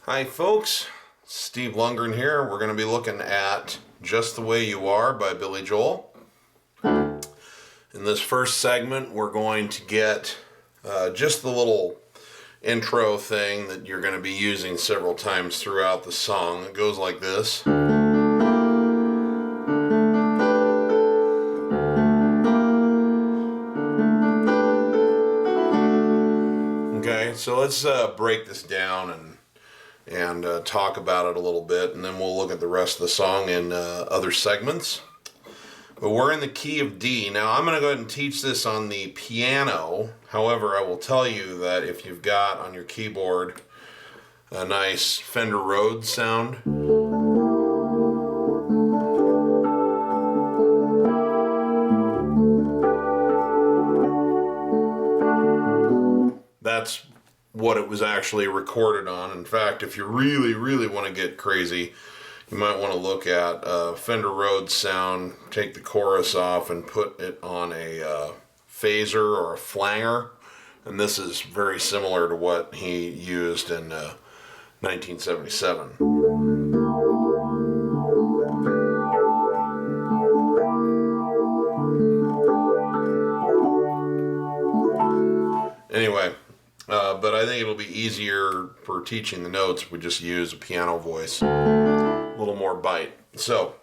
Hi folks, Steve Lungrin here. We're going to be looking at Just the Way You Are by Billy Joel. In this first segment we're going to get just the little intro thing that you're going to be using several times throughout the song. It goes like this. Okay, so let's break this down and talk about it a little bit, and then we'll look at the rest of the song in other segments. But we're in the key of D. Now I'm going to go ahead and teach this on the piano. However, I will tell you that if you've got on your keyboard a nice Fender Rhodes sound, that's what it was actually recorded on. In fact, if you really want to get crazy, you might want to look at Fender Rhodes sound, take the chorus off and put it on a phaser or a flanger. And this is very similar to what he used in 1977. Anyway, but I think it'll be easier for teaching the notes if we just use a piano voice. A little more bite. So,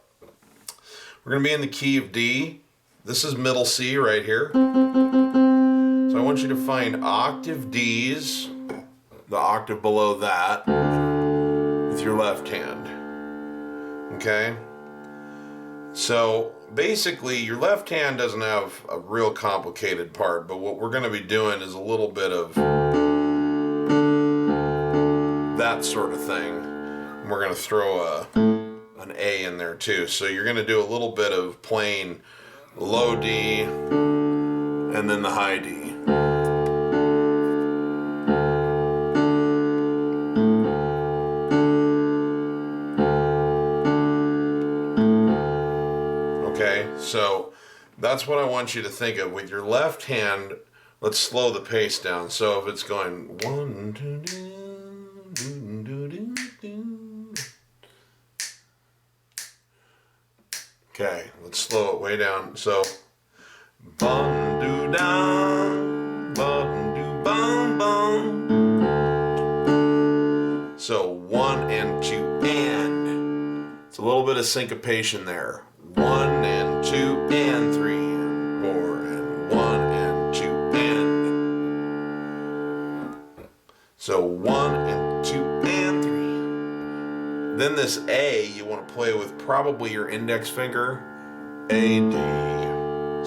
we're going to be in the key of D. This is middle C right here. So I want you to find octave Ds, the octave below that, with your left hand. Okay? So basically your left hand doesn't have a real complicated part, but what we're going to be doing is a little bit of that sort of thing. And we're going to throw an A in there too. So you're going to do a little bit of playing low D and then the high D. Okay, so that's what I want you to think of. With your left hand, let's slow the pace down. So if it's going 1, 2, do, do, do, do, do. Okay, let's slow it way down. So bum do down, bum do bum bum. So 1 and 2 and. It's a little bit of syncopation there. 1 and 2 and 3 and 4 and 1 and 2 and. So 1 and 2 and 3. Then this A you want to play with probably your index finger. A, D.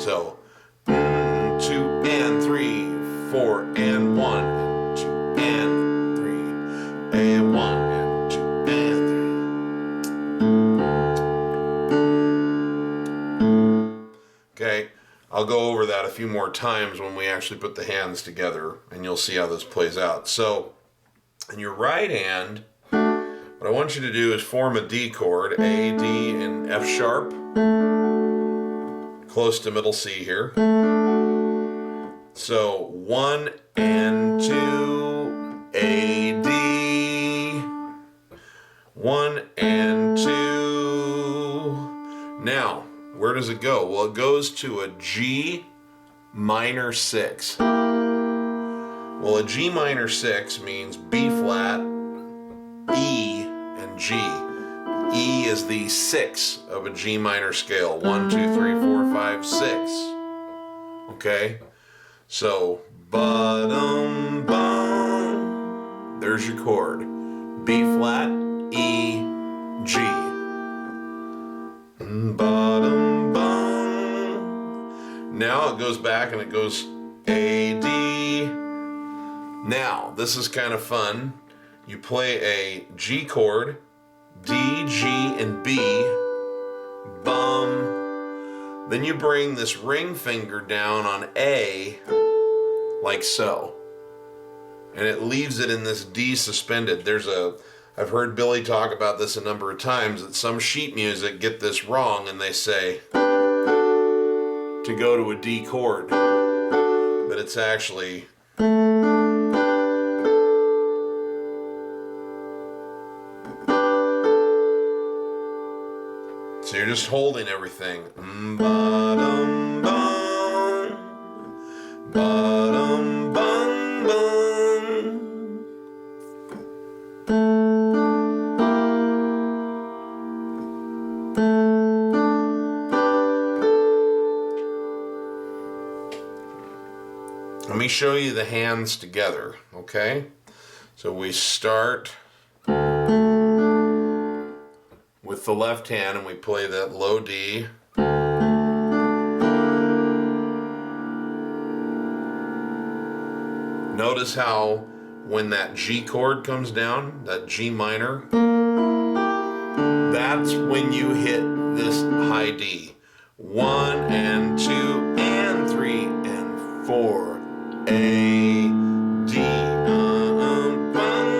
So 2 and 3, 4 and 1 and 2 and 3. A, 1 and 2 and 3. Okay, I'll go over that a few more times when we actually put the hands together, and you'll see how this plays out. So, in your right hand, what I want you to do is form a D chord, A, D, and F sharp, close to middle C here. So, 1 and 2, A, D, 1 and 2. Now, where does it go? Well, it goes to a G minor 6. Well, a G minor 6 means B flat, E, and G. E is the 6 of a G minor scale. 1, 2, 3, 4, 5, 6. Okay? So, ba-dum, bum. There's your chord. B flat, E, G. Bottom bum. Now it goes back and it goes A, D. Now, this is kind of fun. You play a G chord, D, G, and B, bum. Then you bring this ring finger down on A, like so. And it leaves it in this D suspended. I've heard Billy talk about this a number of times, that some sheet music get this wrong and they say to go to a D chord, but it's actually So you're just holding everything. Ba-dum, bum. Ba-dum, bum, bum. Let me show you the hands together, okay? So we start with the left hand and we play that low D. Notice how when that G chord comes down, that G minor, that's when you hit this high D. 1 and 2 and 3 and 4. A, D, bum, dum.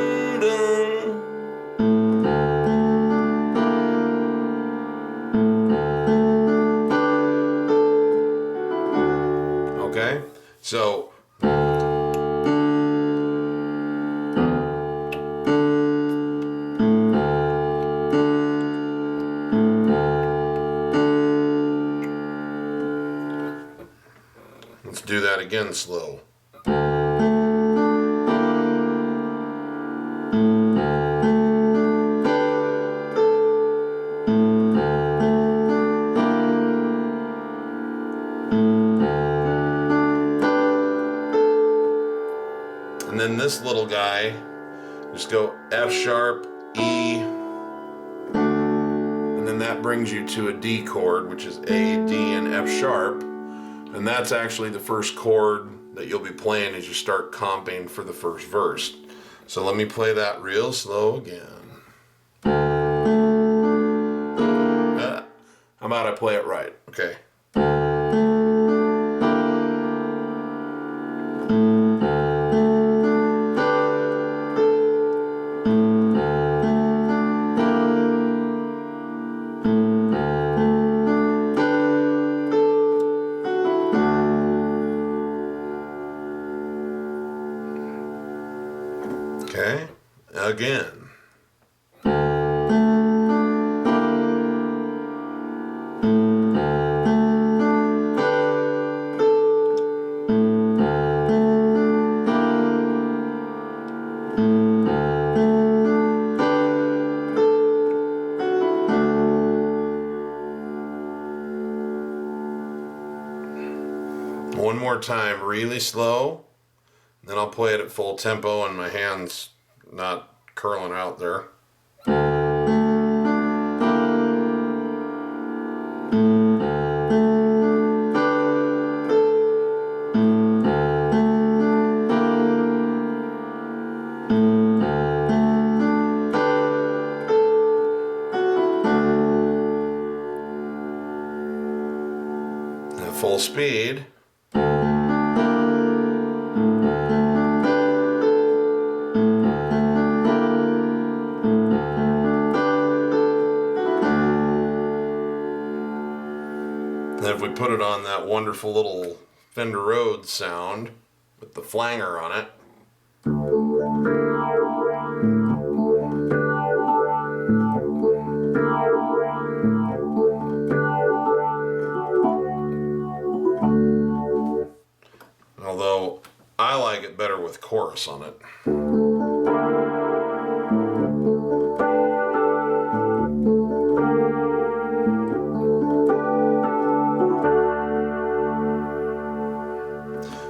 Okay, so let's do that again slow. And then this little guy, just go F sharp, E, and then that brings you to a D chord, which is A, D, and F sharp. And that's actually the first chord that you'll be playing as you start comping for the first verse. So let me play that real slow again. How about I play it right? Okay. Okay, again. One more time, really slow. Then I'll play it at full tempo and my hands not curling out there. At full speed. And if we put it on that wonderful little Fender Rhodes sound with the flanger on it. Although I like it better with chorus on it.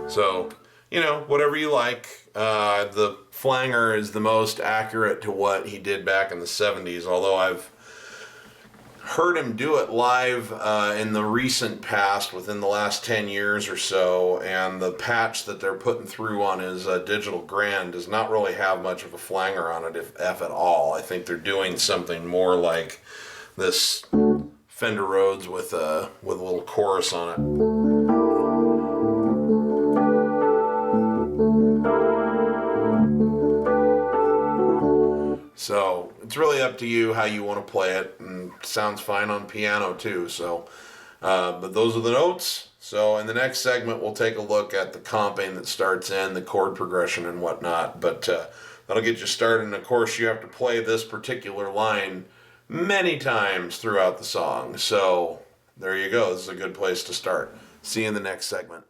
So, you know, whatever you like. The flanger is the most accurate to what he did back in the 70s, although I've heard him do it live in the recent past, within the last 10 years or so, and the patch that they're putting through on his digital grand does not really have much of a flanger on it, if at all. I think they're doing something more like this Fender Rhodes with a little chorus on it. So it's really up to you how you want to play it, and it sounds fine on piano too. So, but those are the notes. So in the next segment, we'll take a look at the comping that starts in, the chord progression and whatnot. But that'll get you started. And of course, you have to play this particular line many times throughout the song. So there you go. This is a good place to start. See you in the next segment.